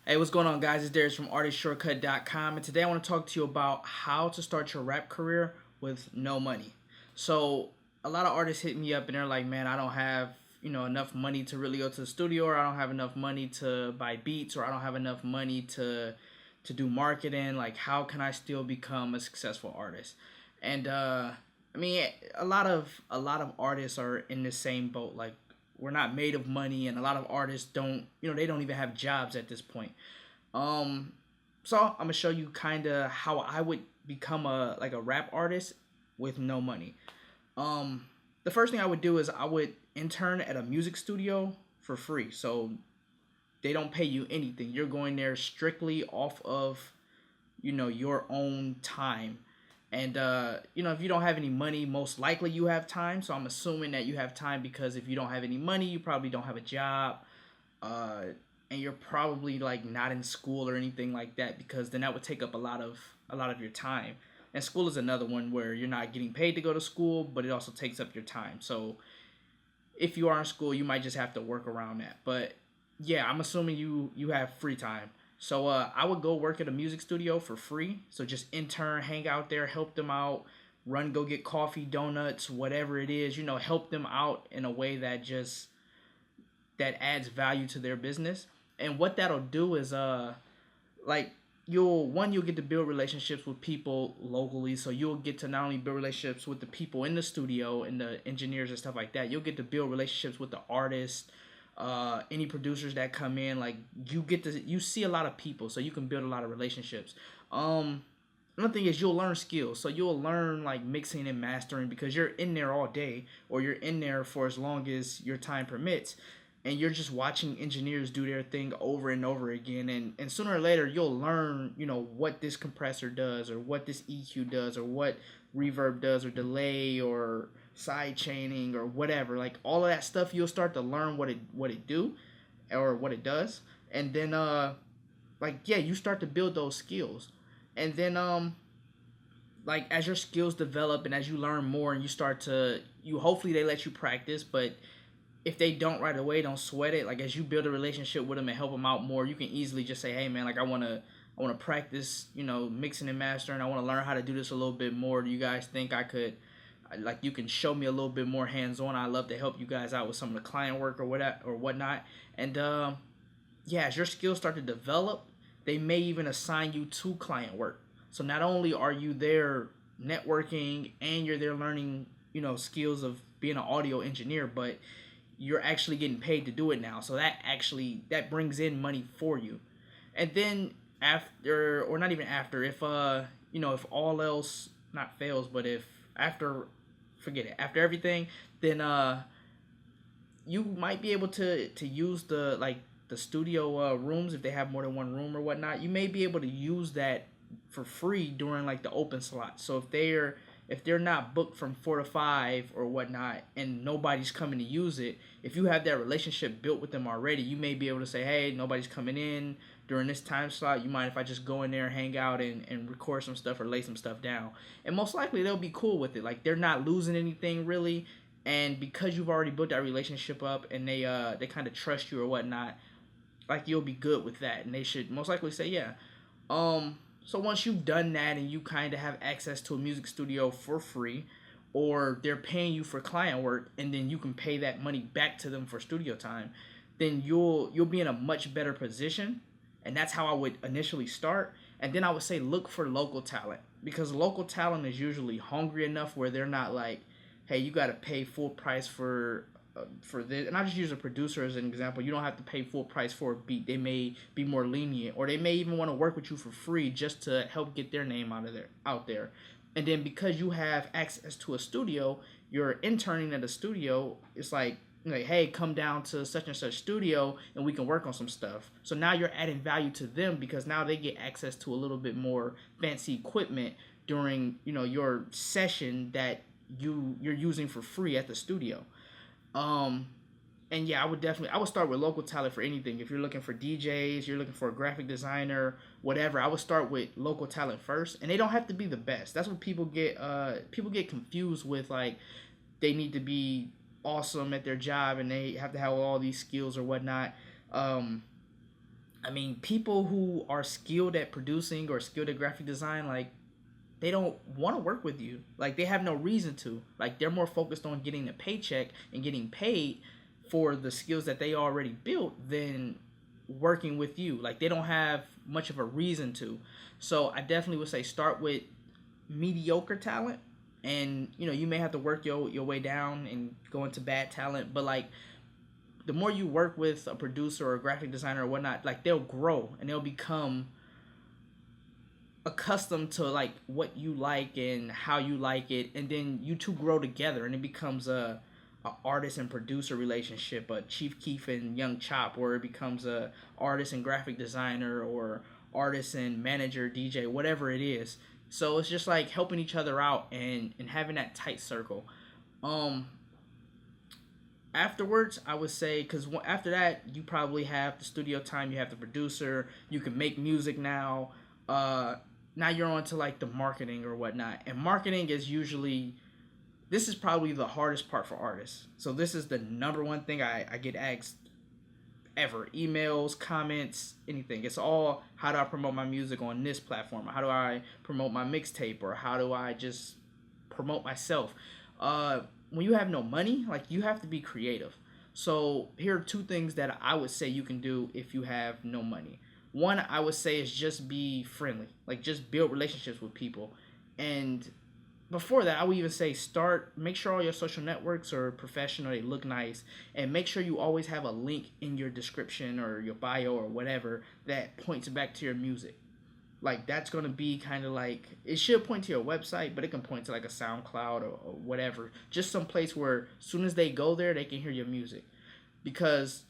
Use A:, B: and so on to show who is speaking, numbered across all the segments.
A: Hey, what's going on, guys? It's Darius from artistshortcut.com, and today I want to talk to you about how to start your rap career with no money. So, a lot of artists hit me up and they're like, "Man, I don't have enough money to really go to the studio, or I don't have enough money to buy beats, or I don't have enough money to do marketing. Like, how can I still become a successful artist?" And I mean, a lot of artists are in the same boat. Like, we're not made of money, and a lot of artists don't, they don't even have jobs at this point. Um, so I'm gonna show you kind of how I would become a rap artist with no money. Um, the first thing I would do is I would intern at a music studio for free. So they don't pay you anything. You're going there strictly off of your own time. And if you don't have any money, most likely you have time. So I'm assuming that you have time, because if you don't have any money, you probably don't have a job. uh, and you're probably like not in school or anything like that, because then that would take up a lot of your time. And school is another one where you're not getting paid to go to school, but it also takes up your time. So if you are in school, you might just have to work around that. But yeah, I'm assuming you have free time. So I would go work at a music studio for free. So just intern, hang out there, help them out, run, go get coffee, donuts, whatever it is. Help them out in a way that adds value to their business. And what that'll do is like you'll get to build relationships with people locally. So you'll get to not only build relationships with the people in the studio and the engineers and stuff like that, you'll get to build relationships with the artists, any producers that come in. Like, you see a lot of people, so you can build a lot of relationships. Another thing is you'll learn skills. So you'll learn like mixing and mastering, because you're in there all day, or you're in there for as long as your time permits, and you're just watching engineers do their thing over and over again. And sooner or later you'll learn, what this compressor does, or what this EQ does, or what reverb does, or delay, or side chaining, or whatever. Like, all of that stuff, you'll start to learn what it do, or what it does. And then like, yeah, you start to build those skills. And then like, as your skills develop and as you learn more, and you hopefully they let you practice. But if they don't right away, don't sweat it. Like, as you build a relationship with them and help them out more, you can easily just say, "Hey, man, like, I want to practice, mixing and mastering. I want to learn how to do this a little bit more. Do you guys think I could, like, you can show me a little bit more hands on? I'd love to help you guys out with some of the client work or whatnot." And yeah, as your skills start to develop, they may even assign you to client work. So not only are you there networking, and you're there learning, skills of being an audio engineer, but you're actually getting paid to do it now. So that brings in money for you. And then after, or not even after, if all else not fails, but if after, forget it, after everything, then you might be able to use the studio rooms. If they have more than one room or whatnot, you may be able to use that for free during like the open slot. So if they're not booked from 4 to 5 or whatnot, and nobody's coming to use it, if you have that relationship built with them already, you may be able to say, "Hey, nobody's coming in during this time slot. You mind if I just go in there, hang out, and record some stuff, or lay some stuff down?" And most likely they'll be cool with it. Like, they're not losing anything really. And because you've already built that relationship up, and they kind of trust you or whatnot, like, you'll be good with that, and they should most likely say, "Yeah." So once you've done that, and you kind of have access to a music studio for free, or they're paying you for client work, and then you can pay that money back to them for studio time, then you'll be in a much better position. And that's how I would initially start. And then I would say, look for local talent, because local talent is usually hungry enough where they're not like, "Hey, you got to pay full price for this." And I just use a producer as an example. You don't have to pay full price for a beat. They may be more lenient, or they may even want to work with you for free just to help get their name out there. And then because you have access to a studio, you're interning at a studio. It's like, "Hey, come down to such and such studio, and we can work on some stuff." So now you're adding value to them, because now they get access to a little bit more fancy equipment during your session that you're using for free at the studio. Um, and yeah, I would start with local talent for anything. If you're looking for DJs, you're looking for a graphic designer, whatever, I would start with local talent first. And they don't have to be the best. That's what people get confused with. Like, they need to be awesome at their job, and they have to have all these skills or whatnot. Um, I mean, people who are skilled at producing or skilled at graphic design, like, they don't want to work with you. Like, they have no reason to. Like, they're more focused on getting a paycheck and getting paid for the skills that they already built than working with you. Like, they don't have much of a reason to. So I definitely would say start with mediocre talent, and you may have to work your way down and go into bad talent, but like the more you work with a producer or a graphic designer or whatnot, like they'll grow and they'll become accustomed to like what you like and how you like it, and then you two grow together and it becomes a artist and producer relationship, a Chief Keef and Young Chop, where it becomes a artist and graphic designer, or artist and manager, DJ, whatever it is. So it's just like helping each other out and having that tight circle. Um, Afterwards, I would say, because after that, you probably have the studio time, you have the producer, you can make music now. Now you're on to like the marketing or whatnot. And marketing is usually, this is probably the hardest part for artists. So this is the number one thing I get asked ever. Emails, comments, anything. It's all, how do I promote my music on this platform? How do I promote my mixtape? Or how do I just promote myself? When you have no money, like, you have to be creative. So here are two things that I would say you can do if you have no money. One, I would say, is just be friendly. Like, just build relationships with people. And before that, I would even say make sure all your social networks are professional, they look nice, and make sure you always have a link in your description or your bio or whatever that points back to your music. Like, that's going to be kind of like, it should point to your website, but it can point to like a SoundCloud or whatever. Just some place where as soon as they go there, they can hear your music. Because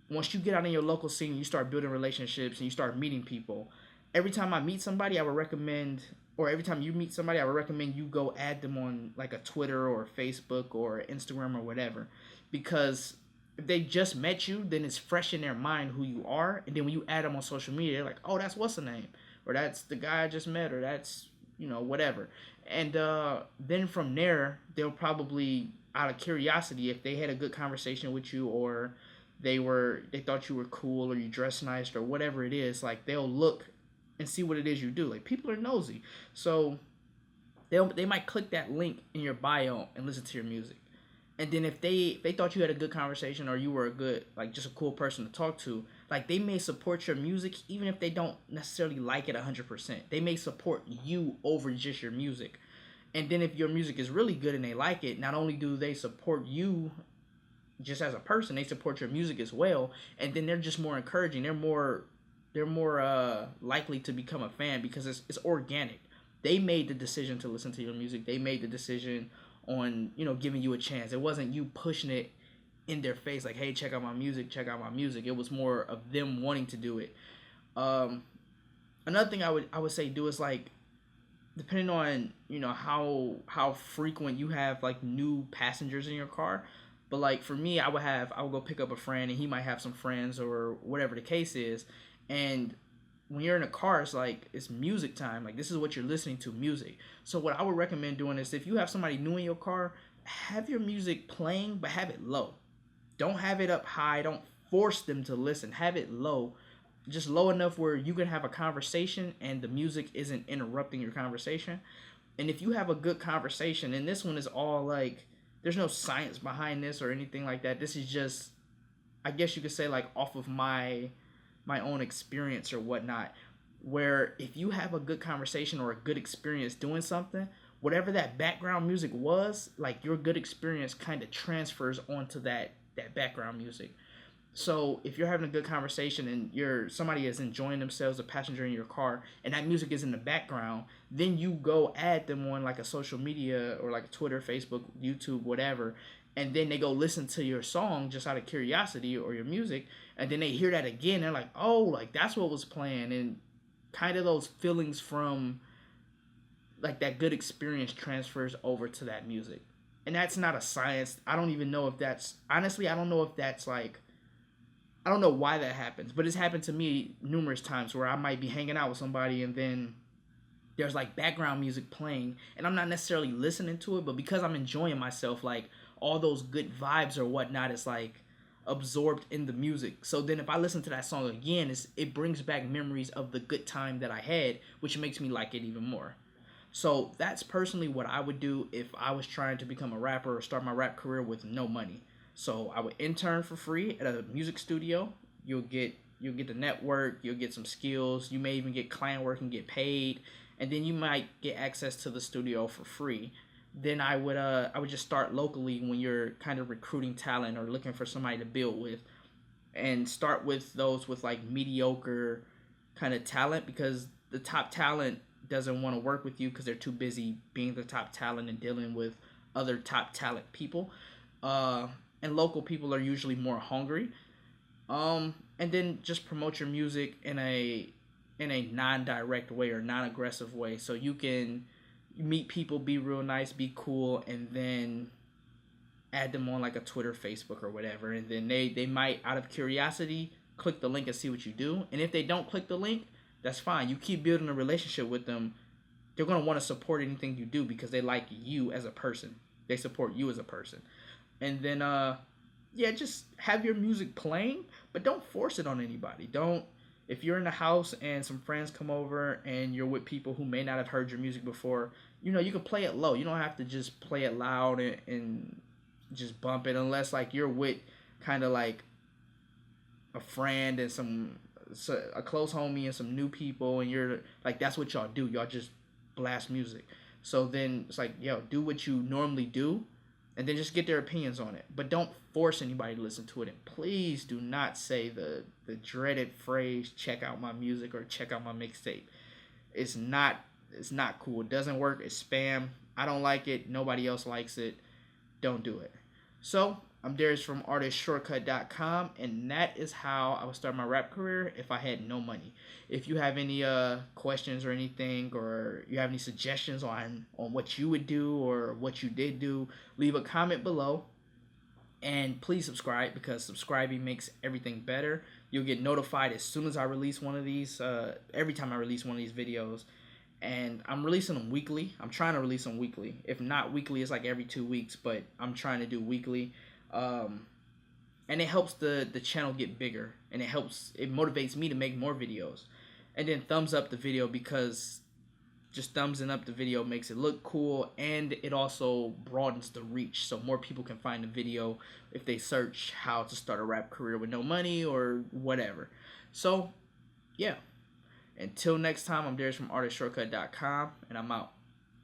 A: once you get out in your local scene, you start building relationships and you start meeting people. Every time I meet somebody, I would recommend, or every time you meet somebody, I would recommend you go add them on like a Twitter or Facebook or Instagram or whatever. Because if they just met you, then it's fresh in their mind who you are. And then when you add them on social media, they're like, oh, that's what's the name? Or that's the guy I just met, or that's, whatever. And then from there, they'll probably, out of curiosity, if they had a good conversation with you, or they thought you were cool, or you dressed nice, or whatever it is, like, they'll look and see what it is you do. Like, people are nosy. So they might click that link in your bio and listen to your music. And then if they thought you had a good conversation, or you were a good, like, just a cool person to talk to, like, they may support your music even if they don't necessarily like it 100%. They may support you over just your music. And then if your music is really good and they like it, not only do they support you just as a person, they support your music as well. And then they're just more encouraging. They're more likely to become a fan because it's organic. They made the decision to listen to your music. They made the decision on, giving you a chance. It wasn't you pushing it in their face like, hey, check out my music, check out my music. It was more of them wanting to do it. Another thing I would say do is, like, depending on, how frequent you have like new passengers in your car. But like for me, I would go pick up a friend and he might have some friends or whatever the case is. And when you're in a car, it's like, it's music time. Like, this is what you're listening to, music. So what I would recommend doing is, if you have somebody new in your car, have your music playing, but have it low. Don't have it up high. Don't force them to listen. Have it low. Just low enough where you can have a conversation and the music isn't interrupting your conversation. And if you have a good conversation, and this one is all like, there's no science behind this or anything like that. This is just, I guess you could say, like, off of my own experience or whatnot, where if you have a good conversation or a good experience doing something, whatever that background music was, like, your good experience kind of transfers onto that background music. So if you're having a good conversation and somebody is enjoying themselves, a passenger in your car, and that music is in the background, then you go add them on like a social media or like Twitter, Facebook, YouTube, whatever, and then they go listen to your song just out of curiosity, or your music, and then they hear that again, they're like, oh, like, that's what was playing. And kind of those feelings from like that good experience transfers over to that music. And that's not a science. I don't even know if that's, honestly, I don't know if that's like, I don't know why that happens, but it's happened to me numerous times where I might be hanging out with somebody and then there's like background music playing and I'm not necessarily listening to it, but because I'm enjoying myself, like, all those good vibes or whatnot, it's like, absorbed in the music. So then if I listen to that song again, it brings back memories of the good time that I had, which makes me like it even more. So that's personally what I would do if I was trying to become a rapper or start my rap career with no money. So I would intern for free at a music studio. You'll get the network, you'll get some skills, you may even get client work and get paid, and then you might get access to the studio for free. Then I would just start locally when you're kind of recruiting talent or looking for somebody to build with, and start with those with like mediocre kind of talent, because the top talent doesn't want to work with you because they're too busy being the top talent and dealing with other top talent people. Uh, and local people are usually more hungry. And then just promote your music in a non-direct way or non-aggressive way, so you can meet people, be real nice, be cool, and then add them on like a Twitter, Facebook, or whatever, and then they might, out of curiosity, click the link and see what you do. And if they don't click the link, that's fine. You keep building a relationship with them. They're gonna want to support anything you do because they like you as a person. They support you as a person. And then yeah, just have your music playing, but don't force it on anybody. Don't If you're in the house and some friends come over and you're with people who may not have heard your music before, you can play it low. You don't have to just play it loud and just bump it, unless like you're with kind of like a friend and a close homie and some new people, and you're like, that's what y'all do. Y'all just blast music. So then it's like, yo, do what you normally do, and then just get their opinions on it. But don't force anybody to listen to it. And please do not say the dreaded phrase, check out my music or check out my mixtape. It's not cool. It doesn't work. It's spam. I don't like it. Nobody else likes it. Don't do it. So I'm Darius from artistshortcut.com, and that is how I would start my rap career if I had no money. If you have any questions or anything, or you have any suggestions on what you would do or what you did do, leave a comment below. And please subscribe, because subscribing makes everything better. You'll get notified as soon as I release one of these, every time I release one of these videos. And I'm releasing them weekly. I'm trying to release them weekly. If not weekly, it's like every 2 weeks, but I'm trying to do weekly. And it helps the channel get bigger, and it motivates me to make more videos. And then thumbs up the video, because just thumbsing up the video makes it look cool, and it also broadens the reach, so more people can find the video if they search how to start a rap career with no money or whatever. So yeah, until next time, I'm Darius from artistshortcut.com, and I'm out.